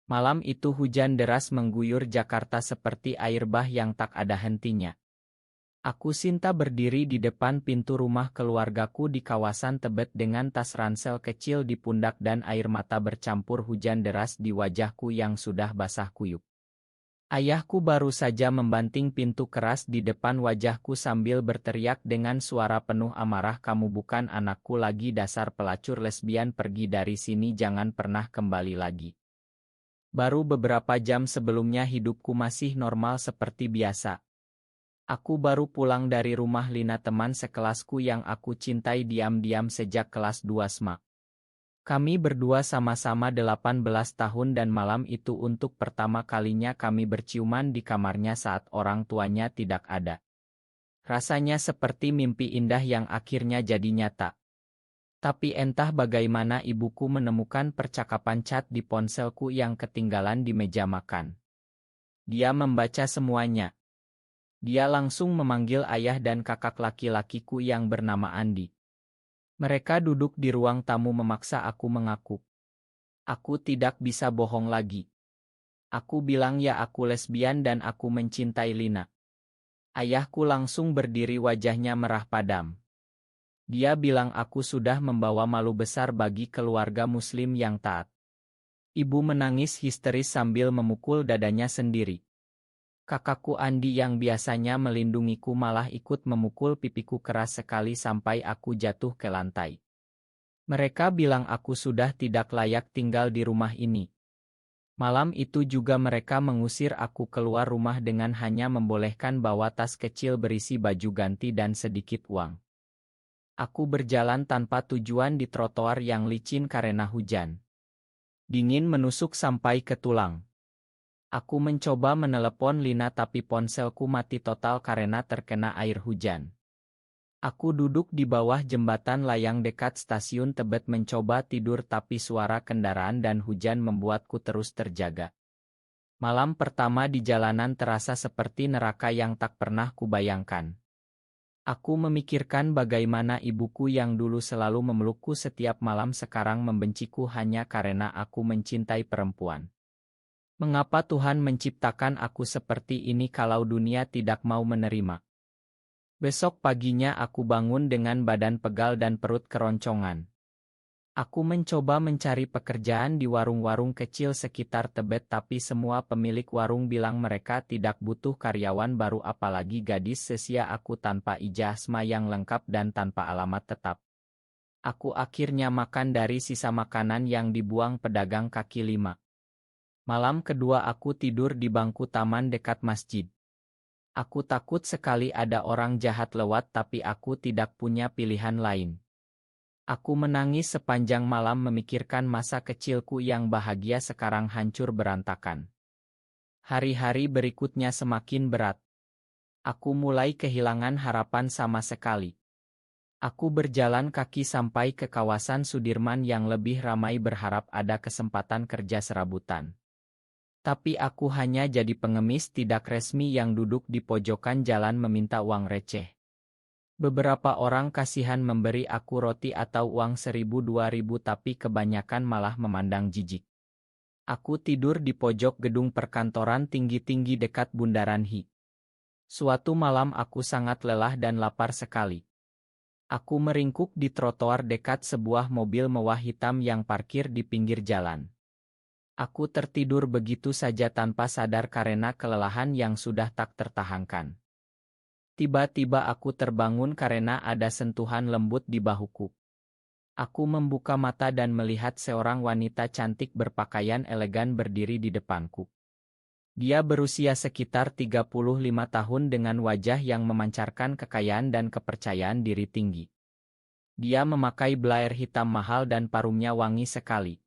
Malam itu hujan deras mengguyur Jakarta seperti air bah yang tak ada hentinya. Aku Sinta berdiri di depan pintu rumah keluargaku di kawasan Tebet dengan tas ransel kecil di pundak dan air mata bercampur hujan deras di wajahku yang sudah basah kuyup. Ayahku baru saja membanting pintu keras di depan wajahku sambil berteriak dengan suara penuh amarah, "Kamu bukan anakku lagi, dasar pelacur lesbian, pergi dari sini, jangan pernah kembali lagi." Baru beberapa jam sebelumnya hidupku masih normal seperti biasa. Aku baru pulang dari rumah Lina, teman sekelasku yang aku cintai diam-diam sejak kelas 2 SMA. Kami berdua sama-sama 18 tahun dan malam itu untuk pertama kalinya kami berciuman di kamarnya saat orang tuanya tidak ada. Rasanya seperti mimpi indah yang akhirnya jadi nyata. Tapi entah bagaimana ibuku menemukan percakapan chat di ponselku yang ketinggalan di meja makan. Dia membaca semuanya. Dia langsung memanggil ayah dan kakak laki-lakiku yang bernama Andi. Mereka duduk di ruang tamu memaksa aku mengaku. Aku tidak bisa bohong lagi. Aku bilang ya, aku lesbian dan aku mencintai Lina. Ayahku langsung berdiri, wajahnya merah padam. Dia bilang aku sudah membawa malu besar bagi keluarga muslim yang taat. Ibu menangis histeris sambil memukul dadanya sendiri. Kakakku Andi yang biasanya melindungiku malah ikut memukul pipiku keras sekali sampai aku jatuh ke lantai. Mereka bilang aku sudah tidak layak tinggal di rumah ini. Malam itu juga mereka mengusir aku keluar rumah dengan hanya membolehkan bawa tas kecil berisi baju ganti dan sedikit uang. Aku berjalan tanpa tujuan di trotoar yang licin karena hujan. Dingin menusuk sampai ke tulang. Aku mencoba menelepon Lina tapi ponselku mati total karena terkena air hujan. Aku duduk di bawah jembatan layang dekat stasiun Tebet mencoba tidur tapi suara kendaraan dan hujan membuatku terus terjaga. Malam pertama di jalanan terasa seperti neraka yang tak pernah kubayangkan. Aku memikirkan bagaimana ibuku yang dulu selalu memelukku setiap malam sekarang membenciku hanya karena aku mencintai perempuan. Mengapa Tuhan menciptakan aku seperti ini kalau dunia tidak mau menerima? Besok paginya aku bangun dengan badan pegal dan perut keroncongan. Aku mencoba mencari pekerjaan di warung-warung kecil sekitar Tebet tapi semua pemilik warung bilang mereka tidak butuh karyawan baru, apalagi gadis sesia aku tanpa ijazah yang lengkap dan tanpa alamat tetap. Aku akhirnya makan dari sisa makanan yang dibuang pedagang kaki lima. Malam kedua aku tidur di bangku taman dekat masjid. Aku takut sekali ada orang jahat lewat tapi aku tidak punya pilihan lain. Aku menangis sepanjang malam memikirkan masa kecilku yang bahagia sekarang hancur berantakan. Hari-hari berikutnya semakin berat. Aku mulai kehilangan harapan sama sekali. Aku berjalan kaki sampai ke kawasan Sudirman yang lebih ramai berharap ada kesempatan kerja serabutan. Tapi aku hanya jadi pengemis tidak resmi yang duduk di pojokan jalan meminta uang receh. Beberapa orang kasihan memberi aku roti atau uang 1.000-2.000 tapi kebanyakan malah memandang jijik. Aku tidur di pojok gedung perkantoran tinggi-tinggi dekat Bundaran HI. Suatu malam aku sangat lelah dan lapar sekali. Aku meringkuk di trotoar dekat sebuah mobil mewah hitam yang parkir di pinggir jalan. Aku tertidur begitu saja tanpa sadar karena kelelahan yang sudah tak tertahankan. Tiba-tiba aku terbangun karena ada sentuhan lembut di bahuku. Aku membuka mata dan melihat seorang wanita cantik berpakaian elegan berdiri di depanku. Dia berusia sekitar 35 tahun dengan wajah yang memancarkan kekayaan dan kepercayaan diri tinggi. Dia memakai blazer hitam mahal dan parumnya wangi sekali.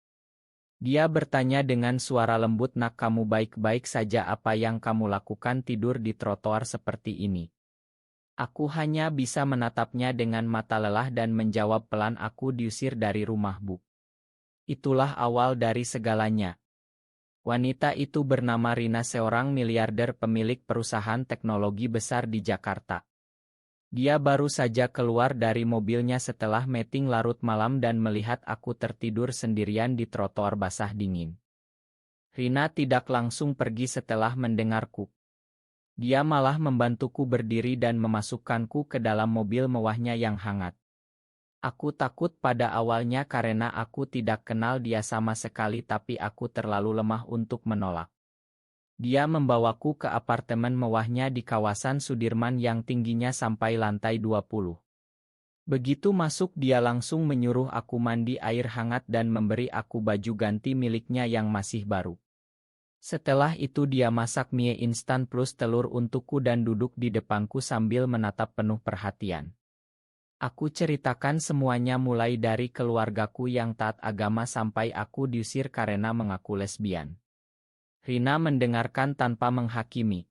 Dia bertanya dengan suara lembut, "Nak, kamu baik-baik saja? Apa yang kamu lakukan tidur di trotoar seperti ini?" Aku hanya bisa menatapnya dengan mata lelah dan menjawab pelan, "Aku diusir dari rumah, Bu." Itulah awal dari segalanya. Wanita itu bernama Rina, seorang miliarder pemilik perusahaan teknologi besar di Jakarta. Dia baru saja keluar dari mobilnya setelah meeting larut malam dan melihat aku tertidur sendirian di trotoar basah dingin. Rina tidak langsung pergi setelah mendengarku. Dia malah membantuku berdiri dan memasukkanku ke dalam mobil mewahnya yang hangat. Aku takut pada awalnya karena aku tidak kenal dia sama sekali, tapi aku terlalu lemah untuk menolak. Dia membawaku ke apartemen mewahnya di kawasan Sudirman yang tingginya sampai lantai 20. Begitu masuk dia langsung menyuruh aku mandi air hangat dan memberi aku baju ganti miliknya yang masih baru. Setelah itu dia masak mie instan plus telur untukku dan duduk di depanku sambil menatap penuh perhatian. Aku ceritakan semuanya mulai dari keluargaku yang taat agama sampai aku diusir karena mengaku lesbian. Rina mendengarkan tanpa menghakimi.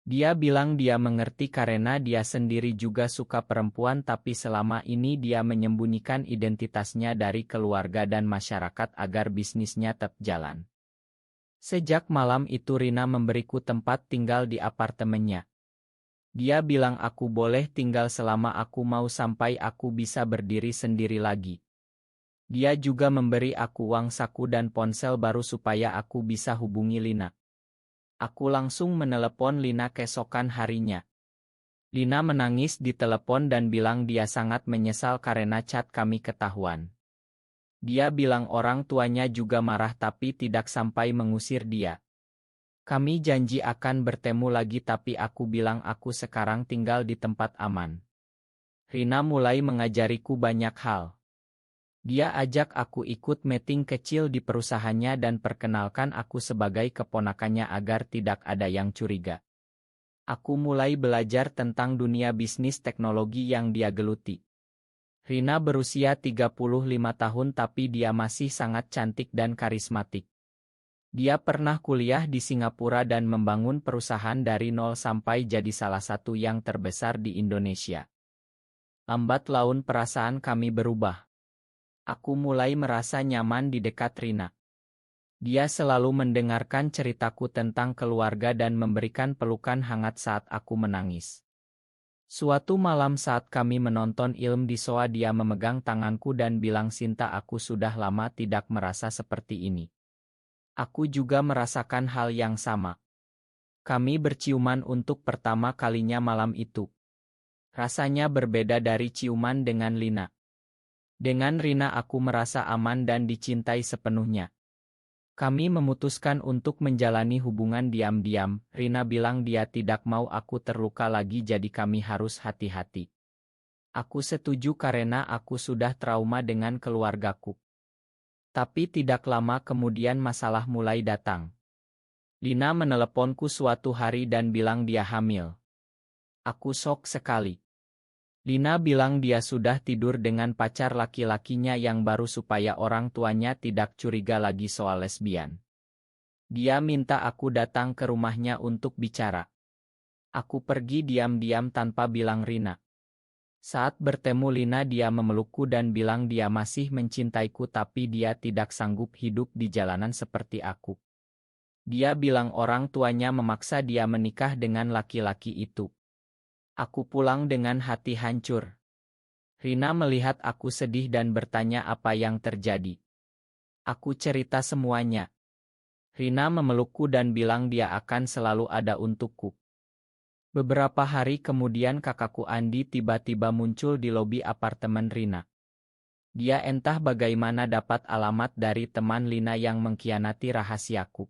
Dia bilang dia mengerti karena dia sendiri juga suka perempuan, tapi selama ini dia menyembunyikan identitasnya dari keluarga dan masyarakat agar bisnisnya tetap jalan. Sejak malam itu Rina memberiku tempat tinggal di apartemennya. Dia bilang aku boleh tinggal selama aku mau sampai aku bisa berdiri sendiri lagi. Dia juga memberi aku uang saku dan ponsel baru supaya aku bisa hubungi Lina. Aku langsung menelepon Lina keesokan harinya. Lina menangis di telepon dan bilang dia sangat menyesal karena chat kami ketahuan. Dia bilang orang tuanya juga marah tapi tidak sampai mengusir dia. Kami janji akan bertemu lagi, tapi aku bilang aku sekarang tinggal di tempat aman. Rina mulai mengajariku banyak hal. Dia ajak aku ikut meeting kecil di perusahaannya dan perkenalkan aku sebagai keponakannya agar tidak ada yang curiga. Aku mulai belajar tentang dunia bisnis teknologi yang dia geluti. Rina berusia 35 tahun tapi dia masih sangat cantik dan karismatik. Dia pernah kuliah di Singapura dan membangun perusahaan dari nol sampai jadi salah satu yang terbesar di Indonesia. Lambat laun perasaan kami berubah. Aku mulai merasa nyaman di dekat Rina. Dia selalu mendengarkan ceritaku tentang keluarga dan memberikan pelukan hangat saat aku menangis. Suatu malam saat kami menonton film di soa, dia memegang tanganku dan bilang, "Sinta, aku sudah lama tidak merasa seperti ini." Aku juga merasakan hal yang sama. Kami berciuman untuk pertama kalinya malam itu. Rasanya berbeda dari ciuman dengan Lina. Dengan Rina aku merasa aman dan dicintai sepenuhnya. Kami memutuskan untuk menjalani hubungan diam-diam. Rina bilang dia tidak mau aku terluka lagi, jadi kami harus hati-hati. Aku setuju karena aku sudah trauma dengan keluargaku. Tapi tidak lama kemudian masalah mulai datang. Lina meneleponku suatu hari dan bilang dia hamil. Aku shock sekali. Lina bilang dia sudah tidur dengan pacar laki-lakinya yang baru supaya orang tuanya tidak curiga lagi soal lesbian. Dia minta aku datang ke rumahnya untuk bicara. Aku pergi diam-diam tanpa bilang Rina. Saat bertemu Lina, dia memelukku dan bilang dia masih mencintaiku tapi dia tidak sanggup hidup di jalanan seperti aku. Dia bilang orang tuanya memaksa dia menikah dengan laki-laki itu. Aku pulang dengan hati hancur. Rina melihat aku sedih dan bertanya apa yang terjadi. Aku cerita semuanya. Rina memelukku dan bilang dia akan selalu ada untukku. Beberapa hari kemudian kakakku Andi tiba-tiba muncul di lobi apartemen Rina. Dia entah bagaimana dapat alamat dari teman Lina yang mengkhianati rahasiaku.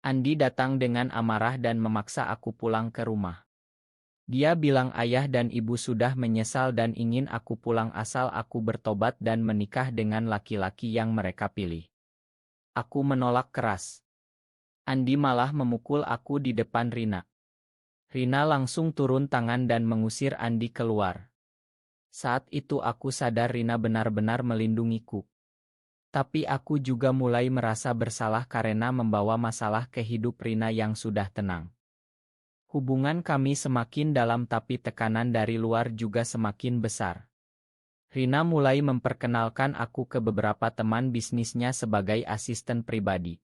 Andi datang dengan amarah dan memaksa aku pulang ke rumah. Dia bilang ayah dan ibu sudah menyesal dan ingin aku pulang asal aku bertobat dan menikah dengan laki-laki yang mereka pilih. Aku menolak keras. Andi malah memukul aku di depan Rina. Rina langsung turun tangan dan mengusir Andi keluar. Saat itu aku sadar Rina benar-benar melindungiku. Tapi aku juga mulai merasa bersalah karena membawa masalah ke hidup Rina yang sudah tenang. Hubungan kami semakin dalam tapi tekanan dari luar juga semakin besar. Rina mulai memperkenalkan aku ke beberapa teman bisnisnya sebagai asisten pribadi.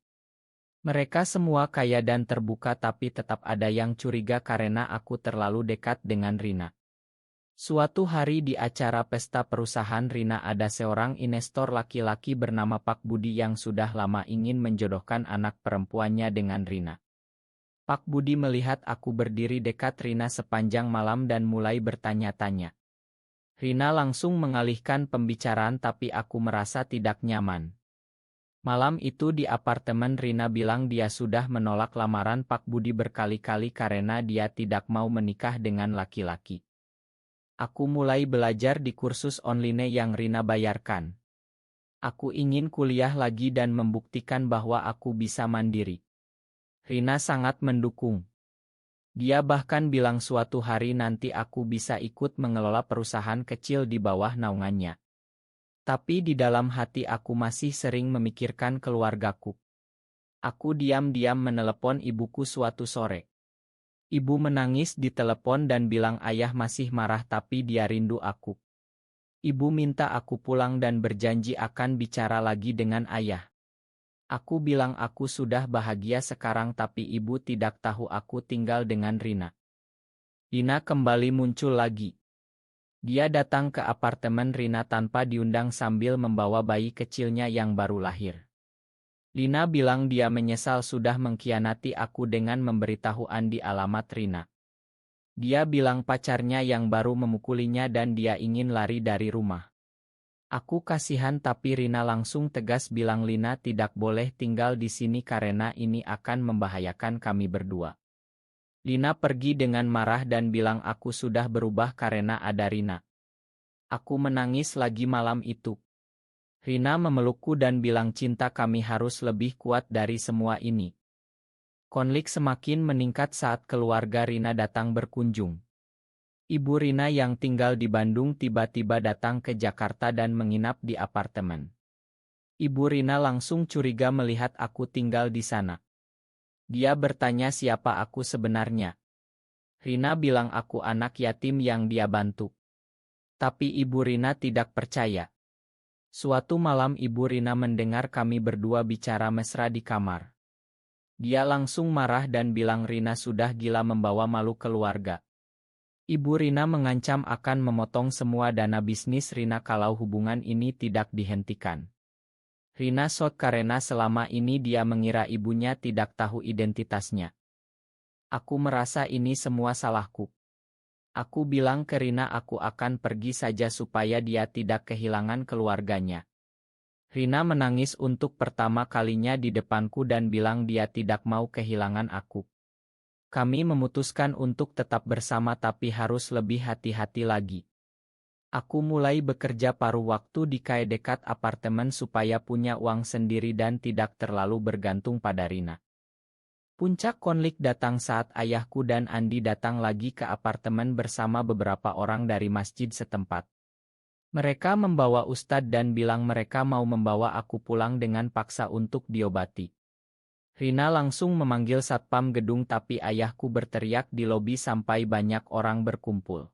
Mereka semua kaya dan terbuka tapi tetap ada yang curiga karena aku terlalu dekat dengan Rina. Suatu hari di acara pesta perusahaan Rina ada seorang investor laki-laki bernama Pak Budi yang sudah lama ingin menjodohkan anak perempuannya dengan Rina. Pak Budi melihat aku berdiri dekat Rina sepanjang malam dan mulai bertanya-tanya. Rina langsung mengalihkan pembicaraan tapi aku merasa tidak nyaman. Malam itu di apartemen Rina bilang dia sudah menolak lamaran Pak Budi berkali-kali karena dia tidak mau menikah dengan laki-laki. Aku mulai belajar di kursus online yang Rina bayarkan. Aku ingin kuliah lagi dan membuktikan bahwa aku bisa mandiri. Rina sangat mendukung. Dia bahkan bilang suatu hari nanti aku bisa ikut mengelola perusahaan kecil di bawah naungannya. Tapi di dalam hati aku masih sering memikirkan keluargaku. Aku diam-diam menelepon ibuku suatu sore. Ibu menangis di telepon dan bilang ayah masih marah tapi dia rindu aku. Ibu minta aku pulang dan berjanji akan bicara lagi dengan ayah. Aku bilang aku sudah bahagia sekarang tapi ibu tidak tahu aku tinggal dengan Rina. Rina kembali muncul lagi. Dia datang ke apartemen Rina tanpa diundang sambil membawa bayi kecilnya yang baru lahir. Lina bilang dia menyesal sudah mengkhianati aku dengan memberitahu Andi alamat Rina. Dia bilang pacarnya yang baru memukulinya dan dia ingin lari dari rumah. Aku kasihan tapi Rina langsung tegas bilang Lina tidak boleh tinggal di sini karena ini akan membahayakan kami berdua. Lina pergi dengan marah dan bilang aku sudah berubah karena ada Rina. Aku menangis lagi malam itu. Rina memelukku dan bilang cinta kami harus lebih kuat dari semua ini. Konflik semakin meningkat saat keluarga Rina datang berkunjung. Ibu Rina yang tinggal di Bandung tiba-tiba datang ke Jakarta dan menginap di apartemen. Ibu Rina langsung curiga melihat aku tinggal di sana. Dia bertanya siapa aku sebenarnya. Rina bilang aku anak yatim yang dia bantu. Tapi Ibu Rina tidak percaya. Suatu malam Ibu Rina mendengar kami berdua bicara mesra di kamar. Dia langsung marah dan bilang Rina sudah gila membawa malu keluarga. Ibu Rina mengancam akan memotong semua dana bisnis Rina kalau hubungan ini tidak dihentikan. Rina shock karena selama ini dia mengira ibunya tidak tahu identitasnya. Aku merasa ini semua salahku. Aku bilang ke Rina aku akan pergi saja supaya dia tidak kehilangan keluarganya. Rina menangis untuk pertama kalinya di depanku dan bilang dia tidak mau kehilangan aku. Kami memutuskan untuk tetap bersama tapi harus lebih hati-hati lagi. Aku mulai bekerja paruh waktu di KAI dekat apartemen supaya punya uang sendiri dan tidak terlalu bergantung pada Rina. Puncak konflik datang saat ayahku dan Andi datang lagi ke apartemen bersama beberapa orang dari masjid setempat. Mereka membawa ustadz dan bilang mereka mau membawa aku pulang dengan paksa untuk diobati. Rina langsung memanggil satpam gedung tapi ayahku berteriak di lobi sampai banyak orang berkumpul.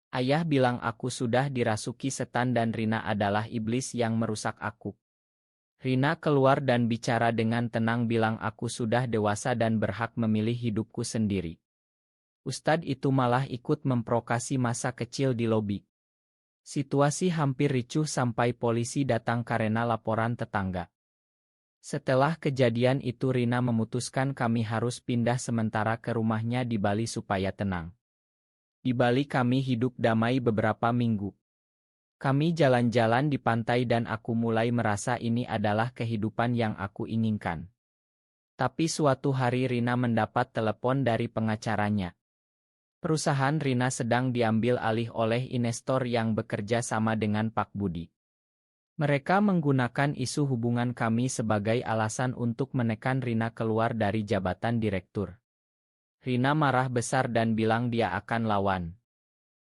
Ayah bilang aku sudah dirasuki setan dan Rina adalah iblis yang merusak aku. Rina keluar dan bicara dengan tenang bilang aku sudah dewasa dan berhak memilih hidupku sendiri. Ustadz itu malah ikut memprovokasi masa kecil di lobi. Situasi hampir ricuh sampai polisi datang karena laporan tetangga. Setelah kejadian itu Rina memutuskan kami harus pindah sementara ke rumahnya di Bali supaya tenang. Di Bali kami hidup damai beberapa minggu. Kami jalan-jalan di pantai dan aku mulai merasa ini adalah kehidupan yang aku inginkan. Tapi suatu hari Rina mendapat telepon dari pengacaranya. Perusahaan Rina sedang diambil alih oleh investor yang bekerja sama dengan Pak Budi. Mereka menggunakan isu hubungan kami sebagai alasan untuk menekan Rina keluar dari jabatan direktur. Rina marah besar dan bilang dia akan lawan.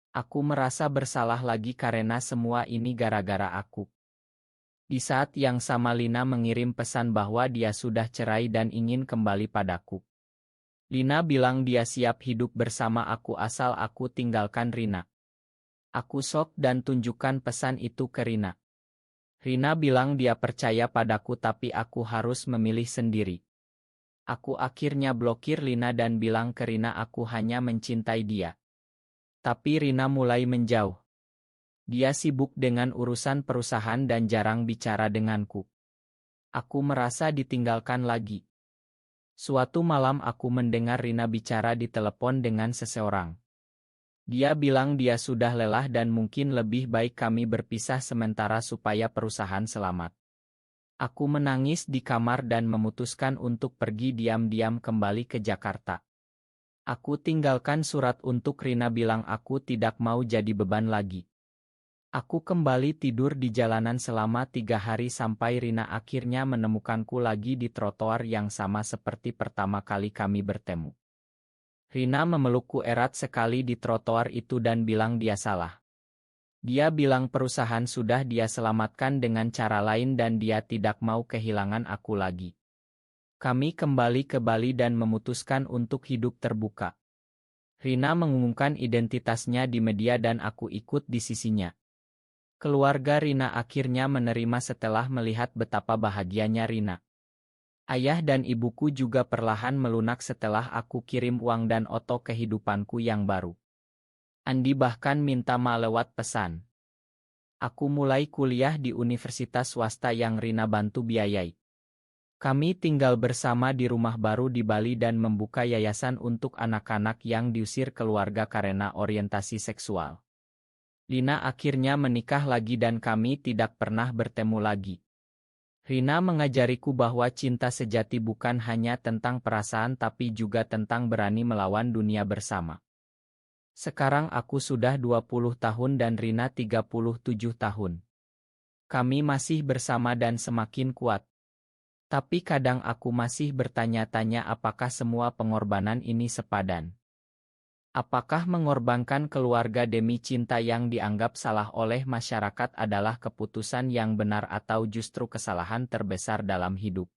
Aku merasa bersalah lagi karena semua ini gara-gara aku. Di saat yang sama Lina mengirim pesan bahwa dia sudah cerai dan ingin kembali padaku. Lina bilang dia siap hidup bersama aku asal aku tinggalkan Rina. Aku shock dan tunjukkan pesan itu ke Rina. Rina bilang dia percaya padaku tapi aku harus memilih sendiri. Aku akhirnya blokir Lina dan bilang ke Rina aku hanya mencintai dia. Tapi Rina mulai menjauh. Dia sibuk dengan urusan perusahaan dan jarang bicara denganku. Aku merasa ditinggalkan lagi. Suatu malam aku mendengar Rina bicara di telepon dengan seseorang. Dia bilang dia sudah lelah dan mungkin lebih baik kami berpisah sementara supaya perusahaan selamat. Aku menangis di kamar dan memutuskan untuk pergi diam-diam kembali ke Jakarta. Aku tinggalkan surat untuk Rina bilang aku tidak mau jadi beban lagi. Aku kembali tidur di jalanan selama 3 hari sampai Rina akhirnya menemukanku lagi di trotoar yang sama seperti pertama kali kami bertemu. Rina memelukku erat sekali di trotoar itu dan bilang dia salah. Dia bilang perusahaan sudah dia selamatkan dengan cara lain dan dia tidak mau kehilangan aku lagi. Kami kembali ke Bali dan memutuskan untuk hidup terbuka. Rina mengumumkan identitasnya di media dan aku ikut di sisinya. Keluarga Rina akhirnya menerima setelah melihat betapa bahagianya Rina. Ayah dan ibuku juga perlahan melunak setelah aku kirim uang dan oto kehidupanku yang baru. Andi bahkan minta maaf lewat pesan. Aku mulai kuliah di universitas swasta yang Rina bantu biayai. Kami tinggal bersama di rumah baru di Bali dan membuka yayasan untuk anak-anak yang diusir keluarga karena orientasi seksual. Rina akhirnya menikah lagi dan kami tidak pernah bertemu lagi. Rina mengajariku bahwa cinta sejati bukan hanya tentang perasaan tapi juga tentang berani melawan dunia bersama. Sekarang aku sudah 20 tahun dan Rina 37 tahun. Kami masih bersama dan semakin kuat. Tapi kadang aku masih bertanya-tanya apakah semua pengorbanan ini sepadan. Apakah mengorbankan keluarga demi cinta yang dianggap salah oleh masyarakat adalah keputusan yang benar atau justru kesalahan terbesar dalam hidup?